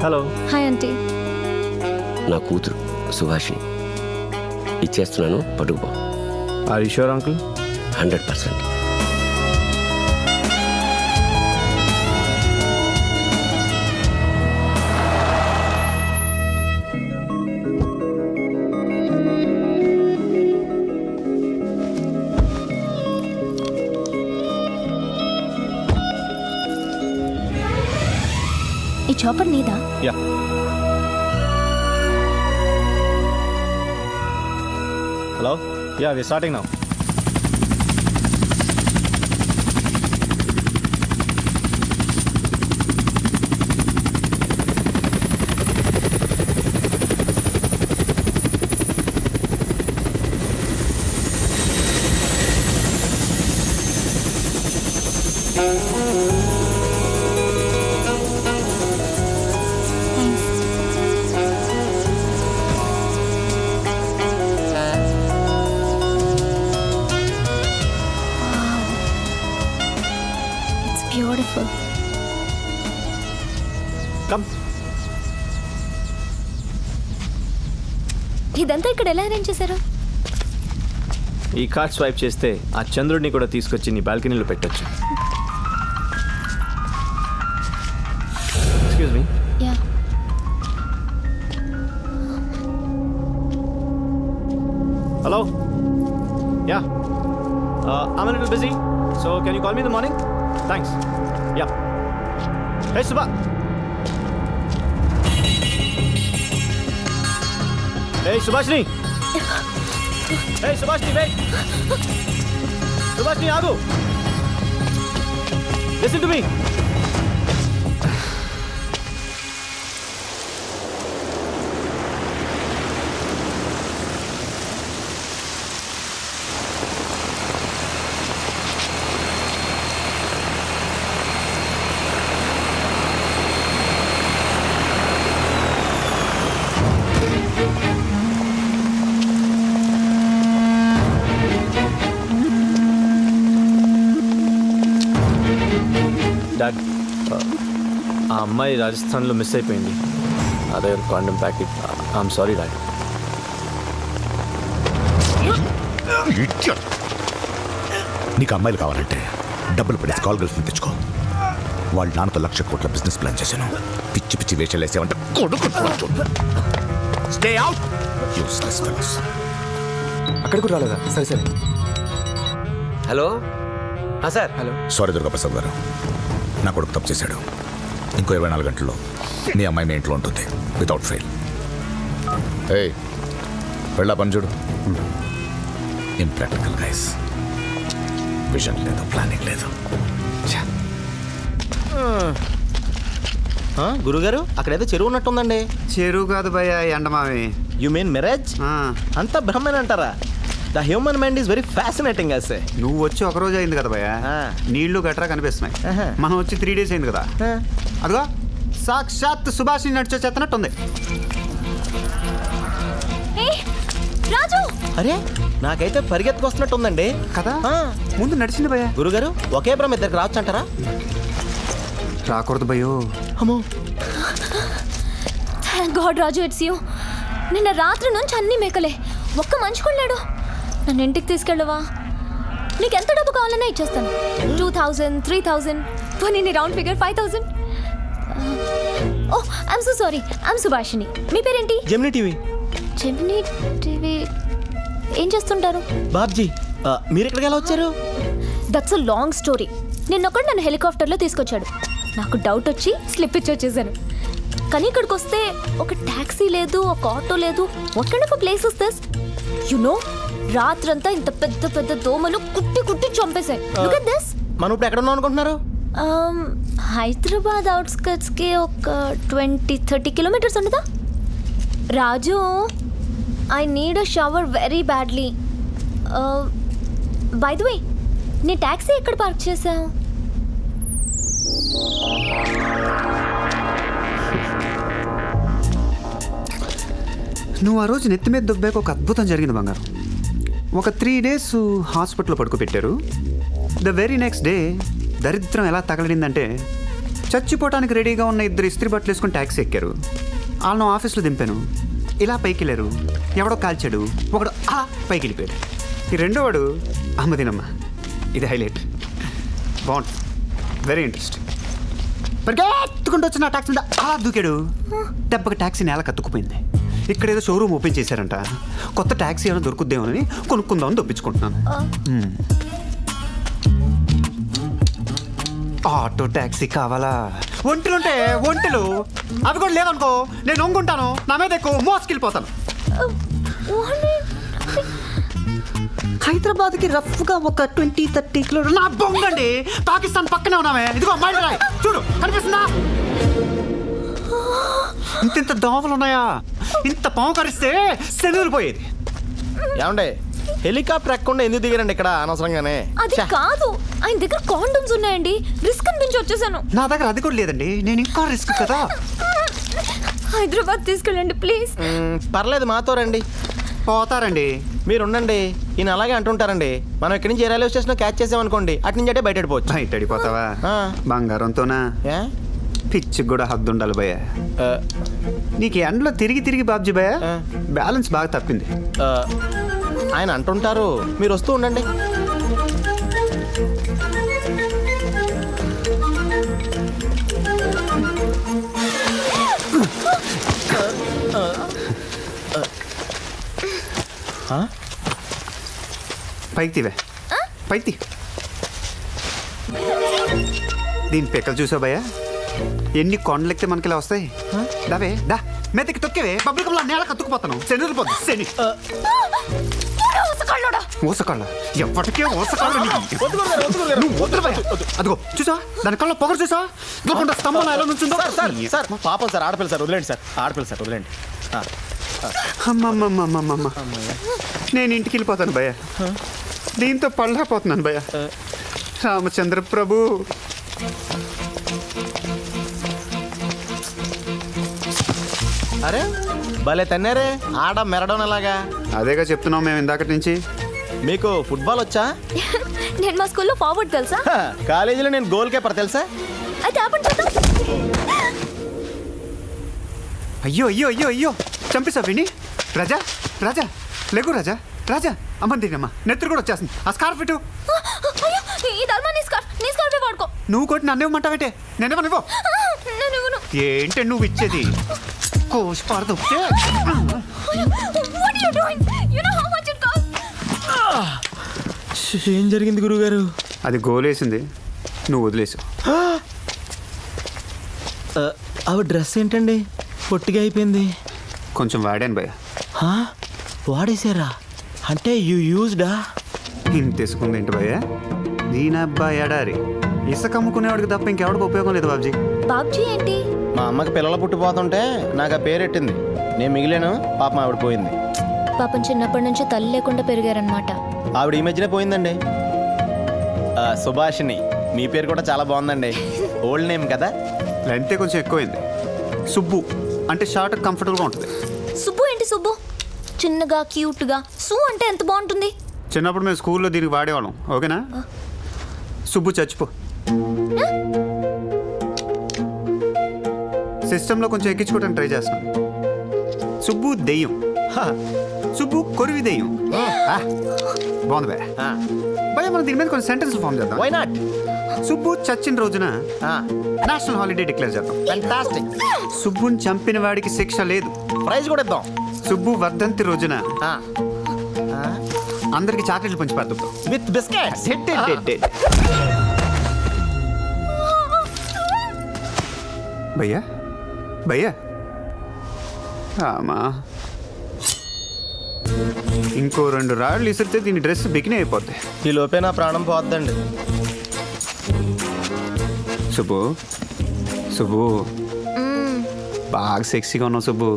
Hello. Hi aunty. నా కూతురు సుభాషిణి ఇచ్చేస్తున్నాను, పట్టుకుపో. Are you sure uncle? 100%. ఈ చాపర్ నీదా? Yeah. Hello. Yeah, we starting now. Beautiful. Come. ఇదంతా ఇక్కడ ఎలా అరేంజ్ చేశారు? ఈ కార్డ్ స్వైప్ చేస్తే ఆ చంద్రుడిని కూడా తీసుకొచ్చి నీ బాల్కనీలో పెట్టొచ్చు. Excuse me. Yeah. Hello. Yeah. I'm a little busy, so can you call me in the morning? Thanks. Yeah. Hey, Subha. Hey, Subhashini. Hey, Subhashini, wait. Subhashini, ఆగు. Listen to me. డాడ్, ఆ అమ్మాయి రాజస్థాన్లో miss అయిపోయింది. అదే condom packet. I'm sorry dad. నీకు అమ్మాయిలు కావాలంటే డబ్బులు పడేసి కాల్ గర్ల్స్ని తెచ్చుకో. వాళ్ళ నాన్నతో 1,00,000 కోట్ల బిజినెస్ ప్లాన్ చేశాను. పిచ్చి పిచ్చి వేషాలు వేసావంటే స్టే అవుట్. Useless fellows. అక్కడ కూడా రాలేదా? సరే సరే. Hello. Sir. Hello. Sorry Durgaprasad గారు, నా కొడుకు తప్పు చేశాడు. ఇంకో 24 గంటల్లో మీ అమ్మాయి మీ ఇంట్లో ఉంటుంది వితౌట్ ఫెయిల్. ఏయ్, వెళ్ళా పని చూడు. Impractical guys. విజన్ లేదు, ప్లానింగ్ లేదు. గురుగారు, అక్కడైతే చెరువు ఉన్నట్టుందండి. చెరువు కాదు భయ్య, ఎండమావి. You mean marriage? అంతా బ్రహ్మేనంటారా? The human mind is very fascinating అసే. నువ్వు వచ్చి ఒక రోజు అయింది కదా భయ్య, నీళ్లు గట్రా కనిపిస్తున్నాయి. మనం వచ్చి 3 days అయింది కదా. అదిగో సాక్షాత్ సుభాషిణి నడిచే చెత్తనట్టుంది. రాజు, అరే నాకైతే పరిగెత్తుకొస్తున్నట్టుందండి కదా. ముందు నడిచింది భయ్య. గురుగారు, ఒకే బ్రహ్మ ఇద్దరికి రావచ్చు అంటారా? రాకూడదు భయ్యో. అమ్మో. Thank God Raju, it's you. నిన్న రాత్రి నుంచి అన్ని మేకలే, ఒక్క మనిషి కొన్నాడు. నన్ను ఇంటికి తీసుకెళ్ళవా? నీకు ఎంత డబ్బు కావాలన్నా ఇచ్చేస్తాను. 2,000, 3,000, పోనీ నీ round figure 5,000. Oh I'm so sorry, I'm Subhashini. మీ పేరేంటి? Gemini TV. జెమినీ టీవీ ఏం చేస్తుంటారు? బాబ్జీ, మీరు ఎక్కడికి ఎలా వచ్చారు? That's a long story. నిన్నొక్కడు నన్ను హెలికాప్టర్లో తీసుకొచ్చాడు. నాకు డౌట్ వచ్చి స్లిప్ ఇచ్చి వచ్చేసాను. కానీ ఇక్కడికి వస్తే ఒక ట్యాక్సీ లేదు, ఒక ఆటో లేదు. What kind of place is this? You know, రాత్రంతా ఇంత పెద్ద పెద్ద దోమలు కుట్టి కుట్టి చంపేశాయి. Look at this. మనం ఇప్పుడు ఎక్కడ ఉన్నాం అనుకుంటున్నారు? హైదరాబాద్ అవుట్స్కట్స్కి ఒక 20-30 కిలోమీటర్స్ ఉండదా? Raju, I need a shower very badly. By the way, నీ ట్యాక్సీ ఎక్కడ పార్క్ చేసావు? నువ్వు ఆ రోజు నెత్తి మీద దుబ్బాక ఒక అద్భుతం జరిగింది బంగారం. ఒక 3 days హాస్పిటల్లో పడుకోబెట్టారు. ద వెరీ నెక్స్ట్ డే దరిద్రం ఎలా తగలడిందంటే చచ్చిపోవటానికి రెడీగా ఉన్న ఇద్దరు ఇస్త్రీ బట్టలు వేసుకుని ట్యాక్సీ ఎక్కారు. వాళ్ళను ఆఫీస్లో దింపాను. ఇలా పైకి వెళ్ళారు. ఎవడో కాల్చాడు, ఒకడు అలా పైకి వెళ్ళిపోయాడు. ఈ రెండోవాడు అమ్మదినమ్మ. ఇది హైలైట్. బాగుంటుంది, వెరీ ఇంట్రెస్టింగ్. పరిగెత్తుకుంటూ వచ్చిన ట్యాక్సీ మీద అలా దూకాడు. దెబ్బకి ట్యాక్సీ నేల కత్తుకుపోయింది. ఇక్కడ ఏదో షోరూమ్ ఓపెన్ చేశారంట. కొత్త ట్యాక్సీ ఏమైనా దొరుకుద్దేమోనని కొనుక్కుందామని దొప్పించుకుంటున్నాను. ఆటో ట్యాక్సీ కావాలా? ఒంటెలుంటే ఒంటెలు అవి కూడా లేవనుకో, నేను ఒంగుంటాను, నా మీద ఎక్కువ మోసుకెళ్ళిపోతాను. హైదరాబాద్కి రఫ్గా ఒక 20-30 కిలోమీటర్లు. నా బొంగండి, పాకిస్తాన్ పక్కనే ఉన్నామే. ఇదిగో మైల్ రాయ్, చూడు కనిపిస్తుందా? ఇంత దోమలు ఉన్నాయా? ఇంత పాము కరిస్తే శనువులు పోయేది. ఏమండే హెలికాప్టర్ ఎక్కకుండా ఎందుకు దిగారండి ఇక్కడ అనవసరంగానే? అది కాదు, ఆయన దగ్గర కాండమ్స్ ఉన్నాయండి. రిస్క్ అనిపించి వచ్చేసాను. నా దగ్గర అది కూడా లేదండి. నేను ఇంకా రిస్క్ కదా. హైదరాబాద్ తీసుకెళ్ళండి ప్లీజ్. పర్లేదు, మాతో రండి. పోతారండి. మీరు ఉండండి. ఈయన అలాగే అంటుంటారండి. మనం ఇక్కడి నుంచి ఏ రైల్వే స్టేషన్ క్యాచ్ చేసామనుకోండి, అటు నుంచి అంటే బయట వెళ్ళిపోవచ్చు. బయట అడిపోతావా? ఆ. బంగారంతోనా? ఏ? పిచ్చికి కూడా హద్దు ఉండాలి భయ్య. ఆ, నీకు ఎండలో తిరిగి తిరిగి బాబ్జీ భయ్య ఆ. బ్యాలెన్స్ బాగా తప్పింది. ఆ, ఆయన అంటుంటారు, మీరు వస్తూ ఉండండి. పైకి తీవే, పైకి తీ. దీని పెక్కలు చూసావు భయ్య? ఎన్ని కొండలెక్కితే మనకి ఇలా వస్తాయి. దావే దా, మెత్తకి తొక్కేవే. బబ్బులు కమ్లా నేల కత్తుకుపోతాను. శని పోద్దు శని. ఊసకాళ్ళ ఎప్పటికే ఊసకాళ్ళు. నువ్వు వద్దు భయ్య. అదిగో చూసా, దాని కళ్ళ పొగరు చూసా, ఇవ్వకుండా స్తంభం ఎలా నుంచుందో. సార్ పాపం సార్, ఆడపిల్ల సార్, వదిలేండి సార్. ఆడపిల్ల సార్, వదిలేండి. అమ్మమ్మమ్మమ్మమ్మ, నేను ఇంటికి వెళ్ళిపోతాను భయ్య. దీంతో పళ్ళపోతున్నాను భయ్య. రామచంద్ర ప్రభు. అరే భలే తన్నారే, ఆడ మెరడం ఎలాగా? అదేగా చెప్తున్నాం మేము ఇందాకటి నుంచి. మీకు ఫుట్బాల్ వచ్చా? నేను మా స్కూల్లో ఫార్వర్డ్ తెలుసా? హ, కాలేజీలో నేను గోల్ కీపర్ తెలుసా? అయితే ఆపండి చూద్దాం. అయ్యో అయ్యో అయ్యో అయ్యో, చంపేసా విని. రాజా రాజా లేకు రాజా. రాజా అమ్మందినమ్మా, నెత్తురు కూడా వచ్చేస్తుంది. ఆ స్కార్ఫ్ ఇటు. అయ్యో, ఇది అల్మా నీ స్కార్ఫే వాడుకో. నువ్వు కొట్టి నన్ను ఇవ్వమంటావేంటే? నేనేమో నువ్వు నేను ఇవ్వను. ఏంటే నువ్వు ఇచ్చేది? కోసి పారదు. What are you doing? You know how much it costs? ఏం జరిగింది గురుగారు? అది గోలేసింది, నువ్వు వదిలేసావు. అవి డ్రెస్ ఏంటండి పొట్టిగా అయిపోయింది? కొంచెం వాడాను భయ్య. వాడేసారా? అంటే యూ యూజ్డా? ఇంత తీసుకుంది ఏంటి భయ్య? దీనబ్బా ఎడారి. ఇసుక అమ్ముకునేవాడికి తప్ప ఇంకెవడికి ఉపయోగం లేదు బాబ్జీ. బాబ్జీ ఏంటి? మా అమ్మకి పిల్లలు పుట్టిపోతుంటే నాకు ఆ పేరెట్టింది. నేను మిగిలాను, పాపం ఆవిడ పోయింది. పాపం చిన్నప్పటి నుంచి తల్లి లేకుండా పెరిగారనమాట. ఆవిడ ఈ మధ్యనే పోయిందండి. సుభాషిణి. మీ పేరు కూడా చాలా బాగుందండి. ఓల్డ్ నేమ్ కదా? లెంతే కొంచెం ఎక్కువైంది. సుబ్బు అంటే షార్ట్ కంఫర్టబుల్గా ఉంటుంది. సుబ్బు ఏంటి సుబ్బు? చిన్నగా క్యూట్గా. సు అంటే ఎంత బాగుంటుంది. చిన్నప్పుడు మేము స్కూల్లో దీనికి వాడేవాళ్ళం. ఓకేనా? సుబ్బు చచ్చిపో. సిస్టంలో కొంచెం ఎక్కించుకోవడానికి ట్రై చేస్తున్నాను. సుబ్బు దెయ్యం. సుబ్బు కొరివి దెయ్యం. బాగుంది భయ. భయ మనం దీని మీద కొన్ని సెంటెన్స్ ఫామ్ చేద్దాం. Why not? సుబ్బు చచ్చిన రోజున నేషనల్ హాలిడే డిక్లేర్ చేద్దాం. ఫ్యాంటాస్టిక్. సుబ్బుని చంపిన వాడికి శిక్ష లేదు. ప్రైజ్ కూడా ఇద్దాం. సుబ్బు వర్ధంతి రోజున అందరికి చాక్లెట్లు పంచి పడుతాం విత్ బిస్కెట్స్. భయ్యా భయ్యా ఆమా, ఇంకో 2 రాళ్ళు ఇసిరితే దీని డ్రెస్ బికినీ అయిపోద్ది. ఈ లోపే నా ప్రాణం పోద్దండి. సుబ్బు సుబ్బు బాగా సెక్సీగా ఉన్నావు సుబ్బు.